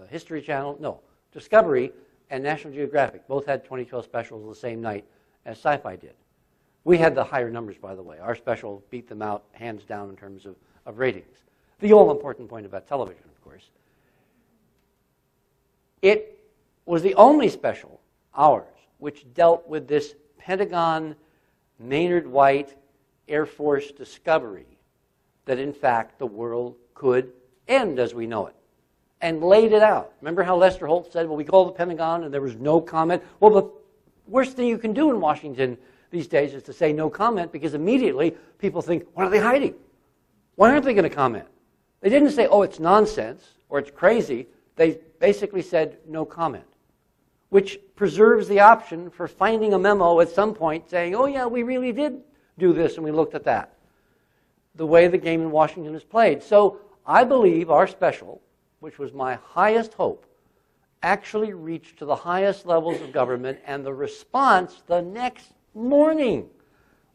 History Channel, no, Discovery and National Geographic both had 2012 specials the same night as SyFy did. We had the higher numbers, by the way. Our special beat them out hands down in terms of ratings. The all-important point about television, of course. It was the only special, ours, which dealt with this Pentagon, Maynard White Air Force discovery that, in fact, the world could end as we know it, and laid it out. Remember how Lester Holt said, well, we called the Pentagon and there was no comment? Well, the worst thing you can do in Washington these days is to say no comment, because immediately people think, what are they hiding? Why aren't they going to comment? They didn't say, oh, it's nonsense or it's crazy. They basically said no comment, which preserves the option for finding a memo at some point saying, oh, yeah, we really did do this and we looked at that. The way the game in Washington is played. So I believe our special, which was my highest hope, actually reached to the highest levels of government, and the response the next morning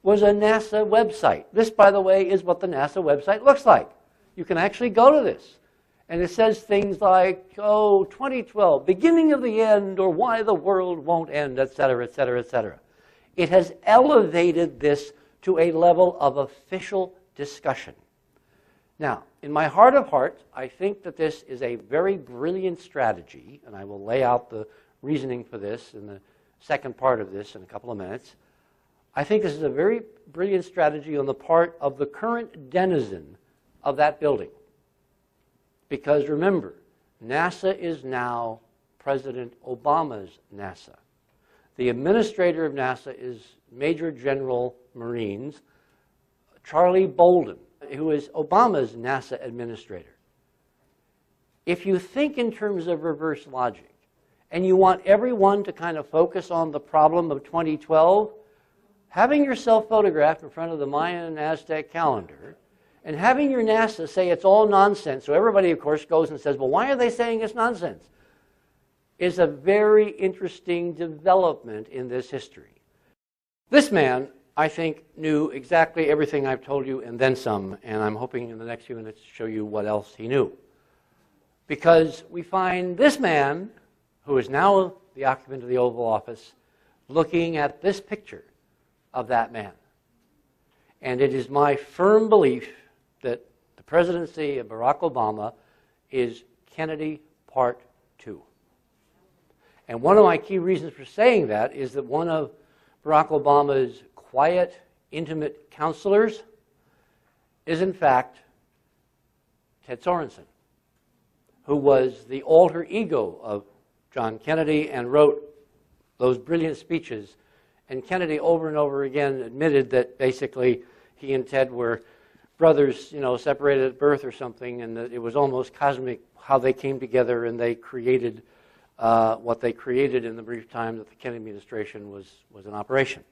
was a NASA website. This, by the way, is what the NASA website looks like. You can actually go to this. And it says things like, oh, 2012, beginning of the end, or why the world won't end, et cetera, et cetera, et cetera. It has elevated this to a level of official discussion. Now, in my heart of hearts, I think that this is a very brilliant strategy, and I will lay out the reasoning for this in the second part of this in a couple of minutes. I think this is a very brilliant strategy on the part of the current denizen of that building. Because remember, NASA is now President Obama's NASA. The administrator of NASA is Major General Marines Charlie Bolden, who is Obama's NASA administrator. If you think in terms of reverse logic, and you want everyone to kind of focus on the problem of 2012, having yourself photographed in front of the Mayan and Aztec calendar, and having your NASA say it's all nonsense, so everybody, of course, goes and says, well, why are they saying it's nonsense? Is a very interesting development in this history. This man, I think, knew exactly everything I've told you and then some, and I'm hoping in the next few minutes to show you what else he knew. Because we find this man, who is now the occupant of the Oval Office, looking at this picture of that man. And it is my firm belief that the presidency of Barack Obama is Kennedy Part 2. And one of my key reasons for saying that is that one of Barack Obama's quiet, intimate counselors is, in fact, Ted Sorensen, who was the alter ego of John Kennedy and wrote those brilliant speeches. And Kennedy over and over again admitted that basically he and Ted were brothers, you know, separated at birth or something, and that it was almost cosmic how they came together and they created what they created in the brief time that the Kennedy administration was in operation.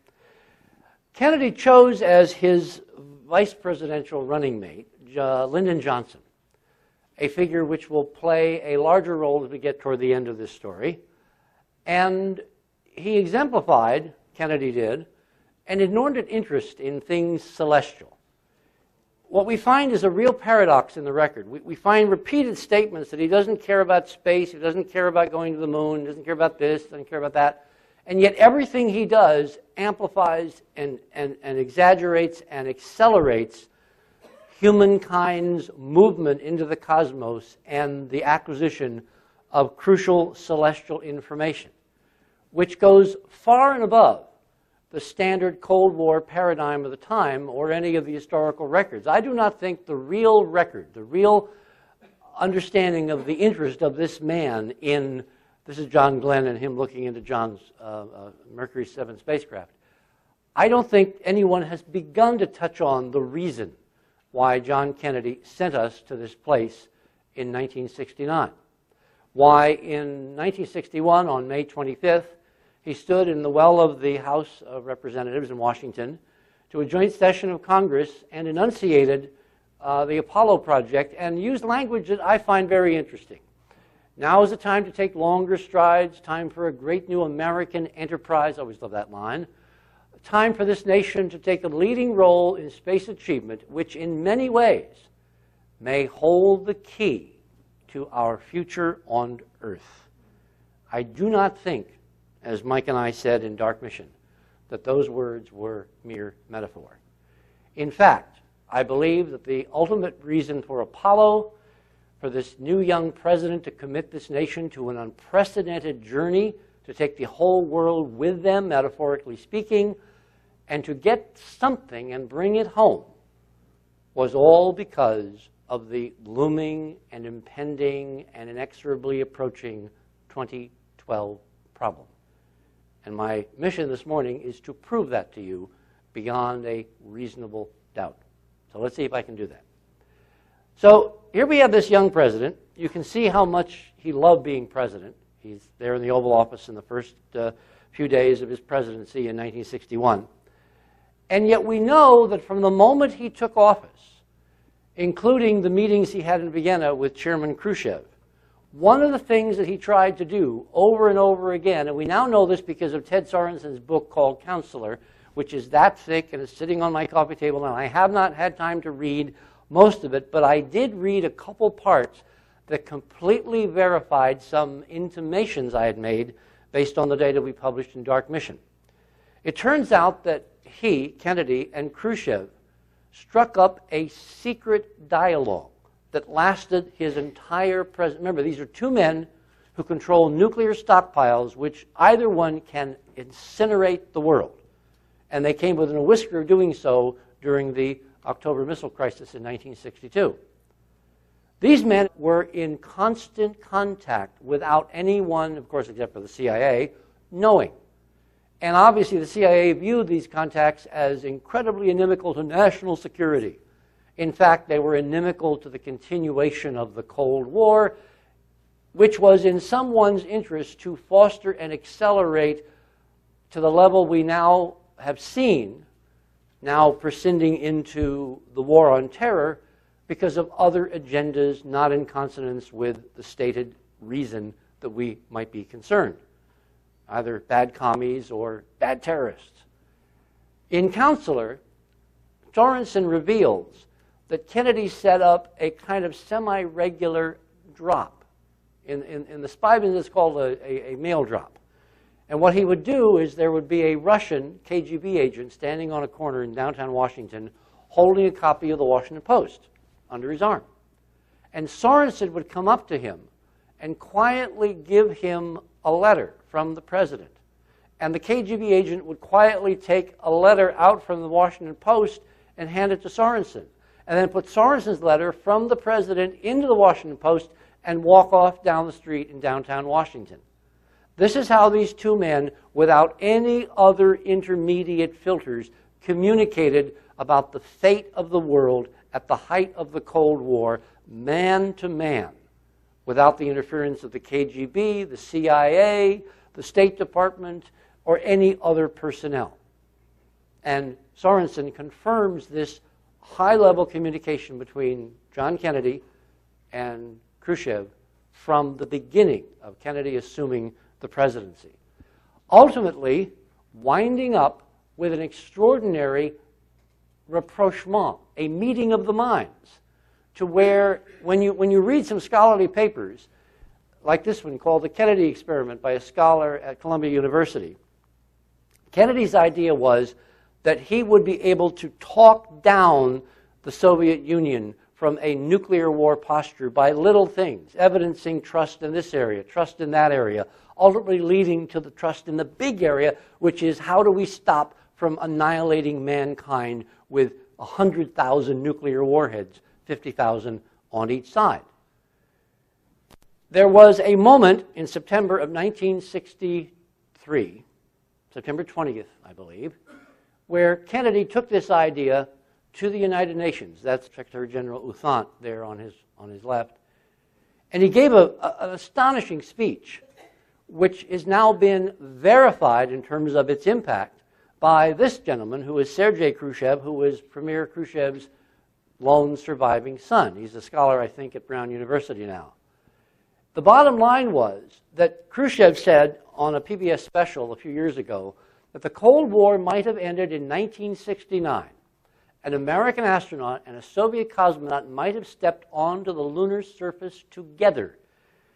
Kennedy chose as his vice presidential running mate Lyndon Johnson, a figure which will play a larger role as we get toward the end of this story. And he exemplified, Kennedy did, an inordinate interest in things celestial. What we find is a real paradox in the record. We find repeated statements that he doesn't care about space, he doesn't care about going to the moon, he doesn't care about this, doesn't care about that. And yet everything he does amplifies and exaggerates and accelerates humankind's movement into the cosmos and the acquisition of crucial celestial information, which goes far and above the standard Cold War paradigm of the time or any of the historical records. I do not think the real record, the real understanding of the interest of this man in, this is John Glenn and him looking into John's Mercury 7 spacecraft. I don't think anyone has begun to touch on the reason why John Kennedy sent us to this place in 1969. Why in 1961, on May 25th, he stood in the well of the House of Representatives in Washington to a joint session of Congress and enunciated the Apollo project and used language that I find very interesting. Now is the time to take longer strides, time for a great new American enterprise. I always love that line. Time for this nation to take a leading role in space achievement, which in many ways may hold the key to our future on Earth. I do not think, as Mike and I said in Dark Mission, that those words were mere metaphor. In fact, I believe that the ultimate reason for Apollo, for this new young president to commit this nation to an unprecedented journey, to take the whole world with them, metaphorically speaking, and to get something and bring it home, was all because of the looming and impending and inexorably approaching 2012 problem. And my mission this morning is to prove that to you beyond a reasonable doubt. So let's see if I can do that. So here we have this young president. You can see how much he loved being president. He's there in the Oval Office in the first few days of his presidency in 1961. And yet we know that from the moment he took office, including the meetings he had in Vienna with Chairman Khrushchev, one of the things that he tried to do over and over again, and we now know this because of Ted Sorensen's book called Counselor, which is that thick and is sitting on my coffee table, and I have not had time to read most of it, but I did read a couple parts that completely verified some intimations I had made based on the data we published in Dark Mission. It turns out that he, Kennedy, and Khrushchev struck up a secret dialogue that lasted his entire presidency. Remember, these are two men who control nuclear stockpiles, which either one can incinerate the world. And they came within a whisker of doing so during the October missile crisis in 1962. These men were in constant contact without anyone, of course, except for the CIA, knowing. And obviously the CIA viewed these contacts as incredibly inimical to national security. In fact, they were inimical to the continuation of the Cold War, which was in someone's interest to foster and accelerate to the level we now have seen, now prescinding into the war on terror, because of other agendas not in consonance with the stated reason that we might be concerned, either bad commies or bad terrorists. In Counselor, Sorensen reveals that Kennedy set up a kind of semi-regular drop. In the spy business, it's called a mail drop. And what he would do is there would be a Russian KGB agent standing on a corner in downtown Washington holding a copy of the Washington Post under his arm. And Sorensen would come up to him and quietly give him a letter from the president. And the KGB agent would quietly take a letter out from the Washington Post and hand it to Sorensen, and then put Sorensen's letter from the president into the Washington Post and walk off down the street in downtown Washington. This is how these two men, without any other intermediate filters, communicated about the fate of the world at the height of the Cold War, man to man, without the interference of the KGB, the CIA, the State Department, or any other personnel. And Sorensen confirms this high-level communication between John Kennedy and Khrushchev from the beginning of Kennedy assuming the presidency, ultimately winding up with an extraordinary rapprochement, a meeting of the minds, to where when you read some scholarly papers, like this one called The Kennedy Experiment by a scholar at Columbia University, Kennedy's idea was that he would be able to talk down the Soviet Union from a nuclear war posture by little things, evidencing trust in this area, trust in that area, ultimately leading to the trust in the big area, which is how do we stop from annihilating mankind with 100,000 nuclear warheads, 50,000 on each side. There was a moment in September of 1963, September 20th, I believe, where Kennedy took this idea to the United Nations. That's Secretary General Outhant there on his left. And he gave an astonishing speech, which has now been verified in terms of its impact by this gentleman, who is Sergei Khrushchev, who was Premier Khrushchev's lone surviving son. He's a scholar, I think, at Brown University now. The bottom line was that Khrushchev said on a PBS special a few years ago that the Cold War might have ended in 1969, an American astronaut and a Soviet cosmonaut might have stepped onto the lunar surface together